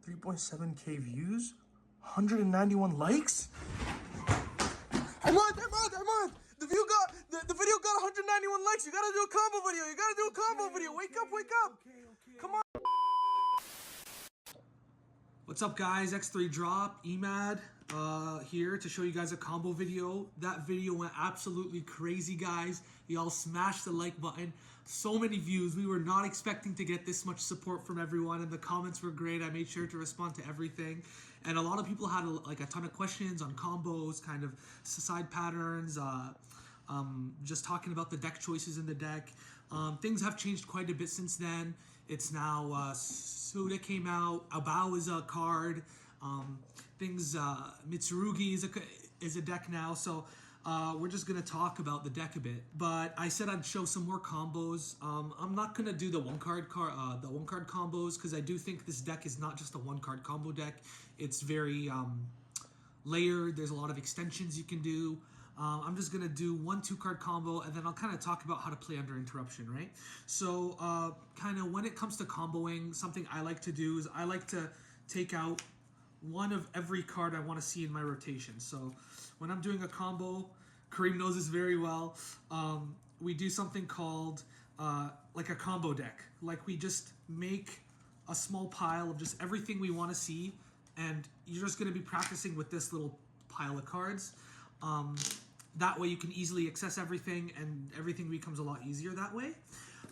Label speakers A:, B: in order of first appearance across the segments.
A: 3.7k views, 191 likes. I'm on. The video got 191 likes. You gotta do a combo video. Wake up.
B: Okay.
A: Come on. What's up, guys? X3 Drop, EMAD, here to show you guys a combo video. That video went absolutely crazy, guys. Y'all smashed the like button. So many views. We were not expecting to get this much support from everyone, and the comments were great. I made sure to respond to everything. And a lot of people had a ton of questions on combos, kind of side patterns, just talking about the deck choices in the deck. Things have changed quite a bit since then. It's now Suda came out, Abao is a card, Mitsurugi is a deck now, so we're just going to talk about the deck a bit. But I said I'd show some more combos. I'm not going to do the one card combos, because I do think this deck is not just a one card combo deck. It's very layered. There's a lot of extensions you can do. I'm just going to do 1-2 card combo, and then I'll kind of talk about how to play under Interruption, right? So kind of when it comes to comboing, something I like to do is I like to take out one of every card I want to see in my rotation. So when I'm doing a combo, Kareem knows this very well, we do something called like a combo deck. Like we just make a small pile of just everything we want to see, and you're just going to be practicing with this little pile of cards. That way you can easily access everything, and everything becomes a lot easier that way.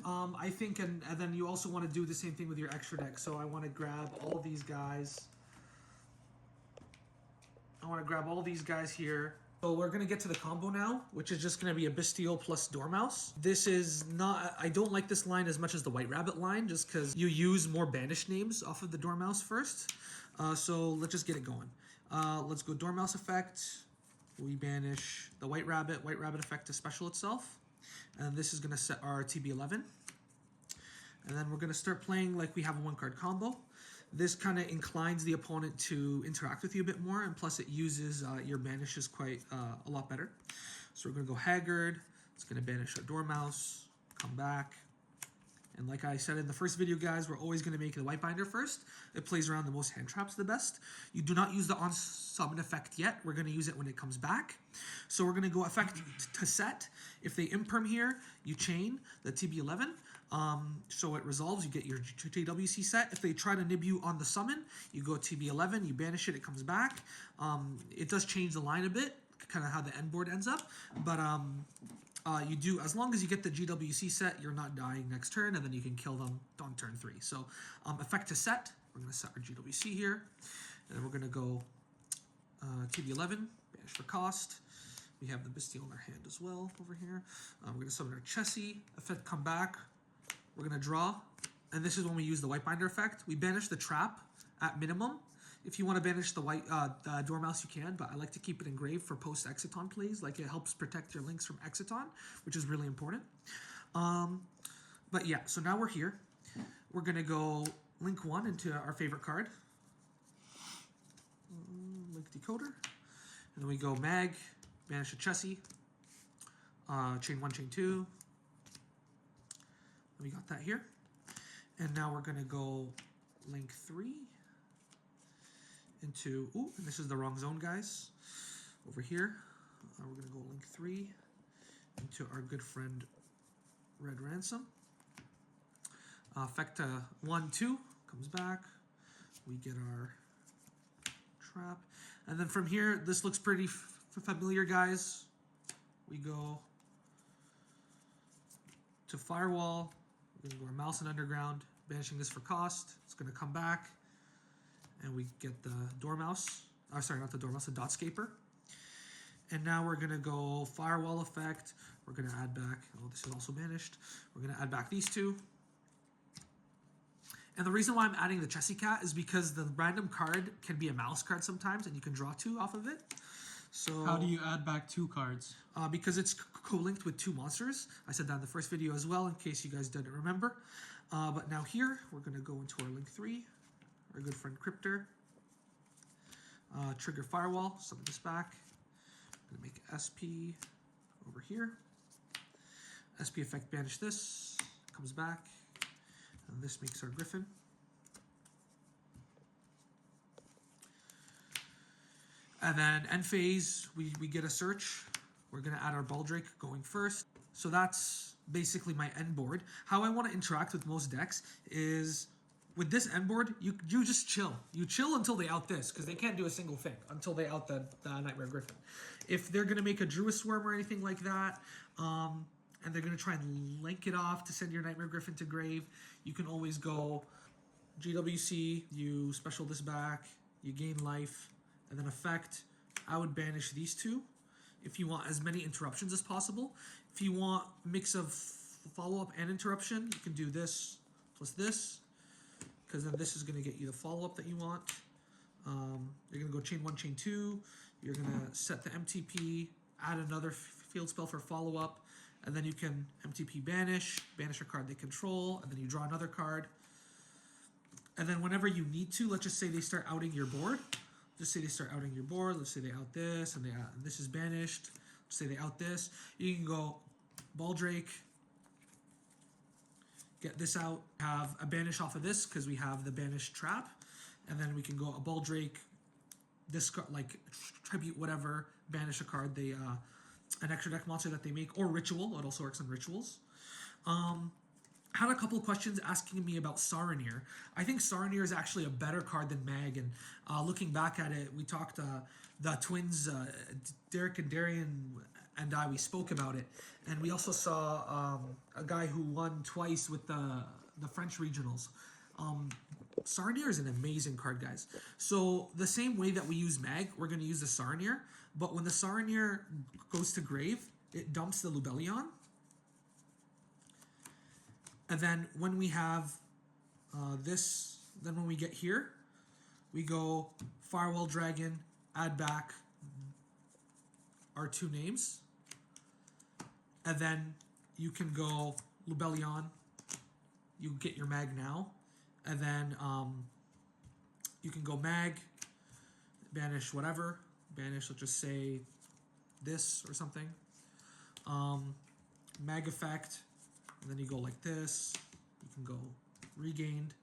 A: I think, and then you also want to do the same thing with your extra deck. So I want to grab all of these guys. Here. So we're going to get to the combo now, which is just going to be a Bystial plus Dormouse. This is not, I don't like this line as much as the White Rabbit line, just because you use more banished names off of the Dormouse first. So let's just get it going. Let's go Dormouse effect. We banish the White Rabbit effect to special itself. And this is going to set our TB11. And then we're going to start playing like we have a one card combo. This kind of inclines the opponent to interact with you a bit more, and plus it uses your banishes quite a lot better. So we're going to go Haggard. It's going to banish our Dormouse, come back. And like I said in the first video, guys, we're always going to make the White Binder first. It plays around the most hand traps the best. You do not use the on-summon effect yet. We're going to use it when it comes back. So we're going to go effect to set. If they imperm here, you chain the TB11. So it resolves. You get your JWC set. If they try to nib you on the summon, you go TB11, you banish it, it comes back. It does change the line a bit, kind of how the end board ends up. But you do, as long as you get the GWC set, you're not dying next turn, and then you can kill them on turn 3. So effect to set, we're going to set our GWC here, and then we're going to go TB11, banish for cost. We have the Bystial in our hand as well over here. We're going to summon our Chessie, effect come back. We're going to draw, and this is when we use the White Binder effect. We banish the trap at minimum. If you want to banish the white Dormouse, you can, but I like to keep it engraved for post-Exiton plays. Like, it helps protect your links from Exiton, which is really important. But yeah, so now we're here. We're going to go link 1 into our favorite card. Link Decoder. And then we go Mag, banish a Chessie, chain 1, chain 2. We got that here. And now we're going to go link 3. Into, ooh, and this is the wrong zone, guys. Over here, we're going to go link 3 into our good friend Red Ransom. Effect 1, 2 comes back. We get our trap. And then from here, this looks pretty familiar, guys. We go to Firewall. We're going to go our Maliss and Underground, banishing this for cost. It's going to come back. And we get the Dormouse. Oh, sorry, not the Dormouse, the Dotscaper. And now we're going to go Firewall effect. We're going to add back, oh, this is also banished. We're going to add back these two. And the reason why I'm adding the Chessie Cat is because the random card can be a Maliss card sometimes, and you can draw 2 off of it. So
B: how do you add back 2 cards?
A: Because it's co-linked with 2 monsters. I said that in the first video as well, in case you guys didn't remember. But now here, we're going to go into our link 3. Our good friend Cryptor. Trigger Firewall, summon this back. I'm going to make SP over here. SP effect, banish this. Comes back. And this makes our Griffin. And then end phase, we get a search. We're gonna add our Baldrake going first. So that's basically my end board. How I want to interact with most decks is with this end board, you just chill. You chill until they out this, because they can't do a single thing until they out the Nightmare Griffin. If they're gonna make a Druid Swarm or anything like that, and they're gonna try and link it off to send your Nightmare Griffin to grave, you can always go GWC, you special this back, you gain life, and then effect. I would banish these two if you want as many interruptions as possible. If you want a mix of follow-up and interruption, you can do this plus this, because then this is going to get you the follow-up that you want. You're going to go chain 1, chain 2. You're going to set the MTP, add another field spell for follow-up, and then you can MTP banish a card they control, and then you draw another card. And then whenever you need to, let's just say they start outing your board. Just say they start outing your board. Let's say they out this, and this is banished. Let's say they out this. You can go Baldrake, get this out, have a banish off of this because we have the banish trap, and then we can go a Baldrake, discard, like tribute whatever, banish a card they an extra deck monster that they make, or ritual. It also works on rituals. Had a couple of questions asking me about Sarer. I think Sarer is actually a better card than Mag, and looking back at it, we talked, the twins, Derek and Darian and we spoke about it, and we also saw a guy who won twice with the French regionals. Sarer is an amazing card, guys. So the same way that we use Mag, we're going to use the Sarer, but when the Sarer goes to grave, it dumps the Lubellion. And then when we have this, then when we get here, we go Firewall Dragon, add back our two names. And then you can go Lubellion, you get your Mag now. And then you can go Mag, banish whatever, banish, let's just say this or something. Mag effect. And then you go like this. You can go regained.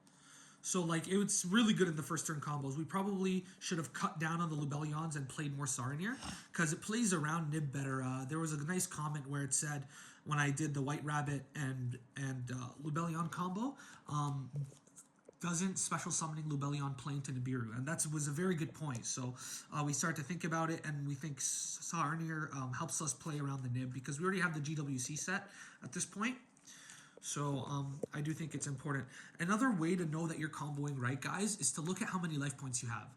A: So like it's really good in the first turn combos. We probably should have cut down on the Lubellions and played more Sarer because it plays around Nib better. There was a nice comment where it said when I did the White Rabbit and Lubellion combo, doesn't special summoning Lubellion play into Nibiru? And that was a very good point. So we start to think about it, and we think Sarer helps us play around the Nib because we already have the GWC set at this point. So I do think it's important. Another way to know that you're comboing right, guys, is to look at how many life points you have.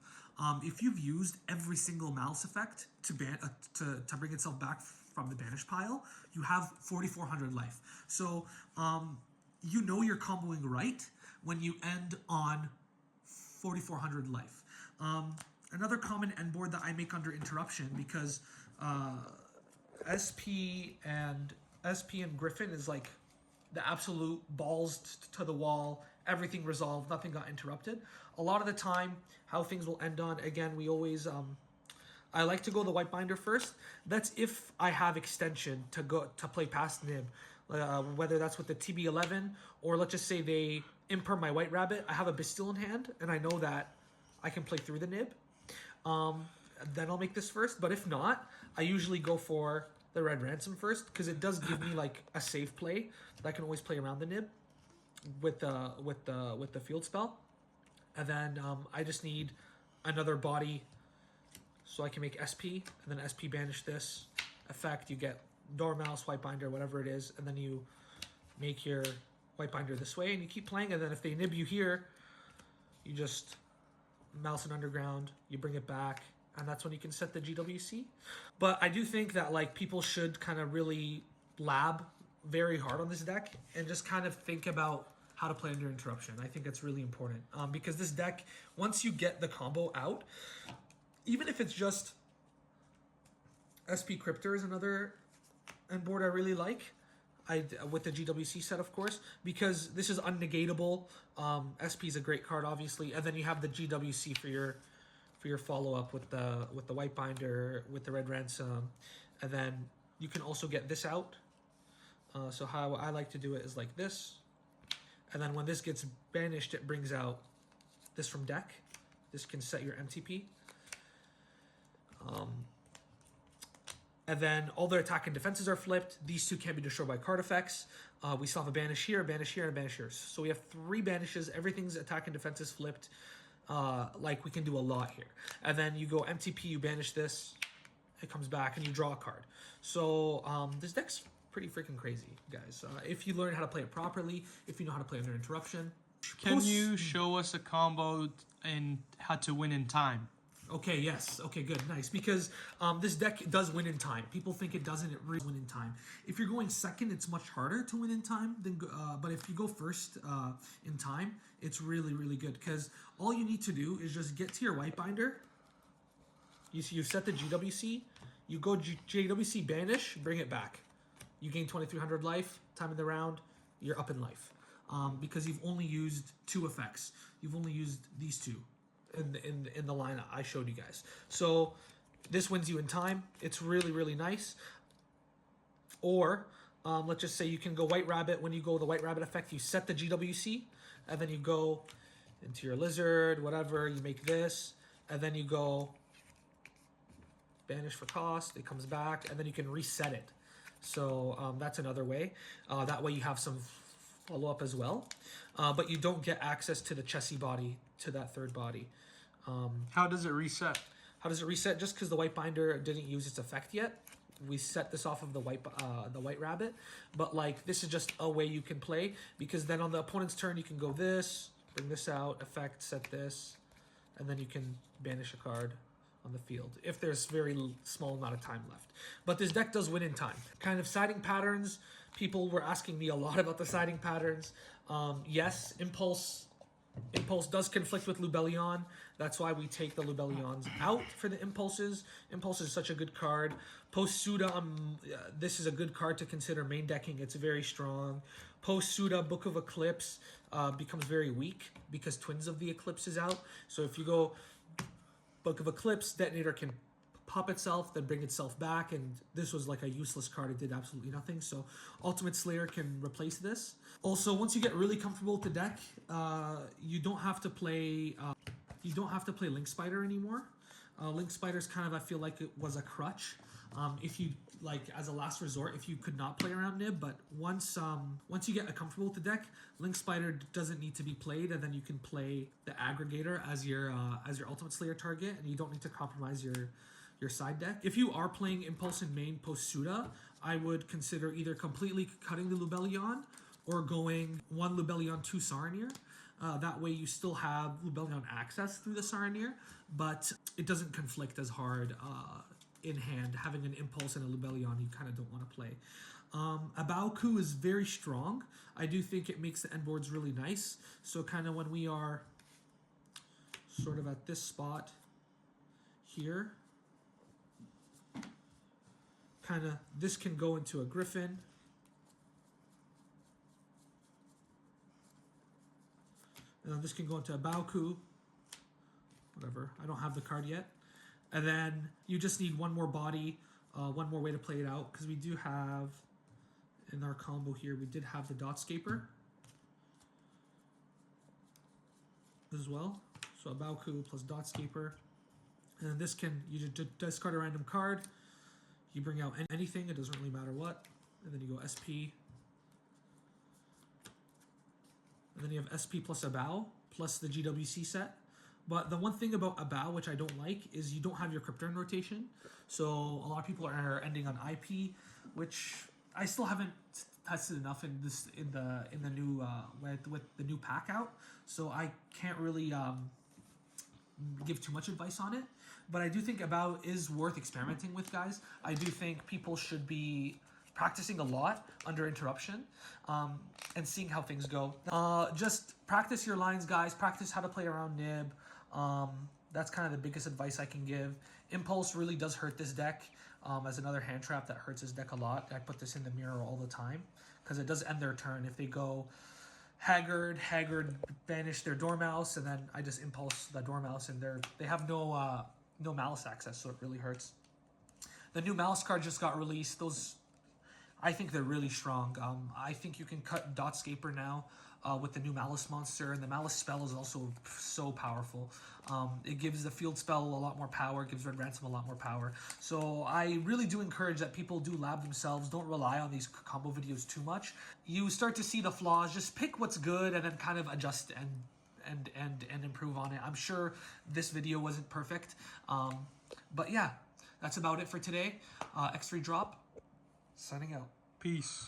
A: If you've used every single Maliss effect to bring itself back from the banish pile, you have 4,400 life. So you know you're comboing right when you end on 4,400 life. Another common end board that I make under Interruption, because SP and Griffin is like the absolute balls to the wall, everything resolved, nothing got interrupted. A lot of the time, how things will end on, again, we always, I like to go the White Binder first. That's if I have extension to play past Nib, whether that's with the TB11, or let's just say they imper my White Rabbit. I have a Bystial in hand, and I know that I can play through the Nib. Then I'll make this first, but if not, I usually go for the Red Ransom first, because it does give me like a safe play that I can always play around the Nib with the field spell. And then I just need another body so I can make SP, and then SP banish this effect. You get Dormouse, White Binder, whatever it is, and then you make your White Binder this way, and you keep playing. And then if they nib you here, you just Mouse and Underground, you bring it back, and that's when you can set the GWC. But I do think that like people should kind of really lab very hard on this deck and just kind of think about how to play under Interruption. I think that's really important because this deck, once you get the combo out, even if it's just SP Cryptor is another end board I really like. With the GWC set, of course, because this is unnegatable. SP is a great card, obviously, and then you have the GWC for your follow up with the White Binder, with the Red Ransom, and then you can also get this out. So how I like to do it is like this, and then when this gets banished, it brings out this from deck. This can set your MTP. And then all their attack and defenses are flipped. These two can't be destroyed by card effects. We still have a banish here, a banish here, and a banish here. So we have 3 banishes. Everything's attack and defenses flipped. Like we can do a lot here. And then you go MTP, you banish this. It comes back and you draw a card. So this deck's pretty freaking crazy, guys. If you learn how to play it properly, if you know how to play under interruption.
B: Can you show us a combo and how to win in time?
A: Okay, yes. Okay, good. Nice. Because this deck does win in time. People think it doesn't. It really win in time. If you're going second, it's much harder to win in time. But if you go first in time, it's really, really good. Because all you need to do is just get to your white binder. You set the GWC. You go JWC banish, bring it back. You gain 2,300 life. Time of the round, you're up in life. Because you've only used 2 effects. You've only used these 2. In the line I showed you guys. So this wins you in time. It's really, really nice. Or let's just say you can go White Rabbit. When you go the White Rabbit effect, you set the GWC, and then you go into your Lizard, whatever, you make this, and then you go banish for cost, it comes back, and then you can reset it. So that's another way. That way you have some follow-up as well. But you don't get access to the chessy body, to that 3rd body.
B: How does it reset?
A: How does it reset? Just because the white binder didn't use its effect yet. We set this off of the white rabbit. But like this is just a way you can play, because then on the opponent's turn you can go this, bring this out, effect, set this, and then you can banish a card on the field if there's very small amount of time left. But this deck does win in time. Kind of siding patterns. People were asking me a lot about the siding patterns. Yes, Impulse does conflict with Lubellion. That's why we take the Lubellions out for the Impulses. Impulse is such a good card. Post Suda, this is a good card to consider main decking. It's very strong. Post Suda, Book of Eclipse becomes very weak because Twins of the Eclipse is out. So if you go Book of Eclipse, Detonator can pop itself, then bring itself back, and this was like a useless card. It did absolutely nothing. So Ultimate Slayer can replace this. Also, once you get really comfortable with the deck, you don't have to play Link Spider anymore. Link Spider's kind of, I feel like it was a crutch. If you like as a last resort, if you could not play around Nib, but once you get comfortable with the deck, Link Spider doesn't need to be played, and then you can play the Aggregator as your Ultimate Slayer target, and you don't need to compromise your side deck. If you are playing Impulse in main post Suda, I would consider either completely cutting the Lubellion or going 1 Lubellion, 2 Sarer. That way you still have Lubellion access through the Sarer, but it doesn't conflict as hard in hand. Having an Impulse and a Lubellion, you kind of don't want to play. Abaoku is very strong. I do think it makes the end boards really nice. So kind of when we are sort of at this spot here, kind of this can go into a Griffin. This can go into a Abaoku. Whatever. I don't have the card yet. And then you just need one more body, one more way to play it out, because we do have, in our combo here, we did have the Dotscaper as well. So Abaoku plus Dotscaper. And then this can, you just discard a random card, you bring out anything, it doesn't really matter what, and then you go SP. And then you have SP plus Abao, plus the GWC set. But the one thing about Abao, which I don't like, is you don't have your Crypturn rotation. So a lot of people are ending on IP, which I still haven't tested enough in the new with the new pack out. So I can't really give too much advice on it. But I do think Abao is worth experimenting with, guys. I do think people should be practicing a lot under interruption and seeing how things go. Just practice your lines, guys. Practice how to play around Nib. That's kind of the biggest advice I can give. Impulse really does hurt this deck as another hand trap that hurts this deck a lot. I put this in the mirror all the time because it does end their turn. If they go Haggard banish their Dormouse, and then I just Impulse the Dormouse, and they have no Maliss access, so it really hurts. The new Maliss card just got released. Those I think they're really strong. I think you can cut Dotscaper now with the new Maliss monster, and the Maliss spell is also so powerful. It gives the field spell a lot more power, gives Red Ransom a lot more power. So I really do encourage that people do lab themselves. Don't rely on these combo videos too much. You start to see the flaws, just pick what's good and then kind of adjust and improve on it. I'm sure this video wasn't perfect, but yeah, that's about it for today. X3 Drop, signing out.
B: Peace.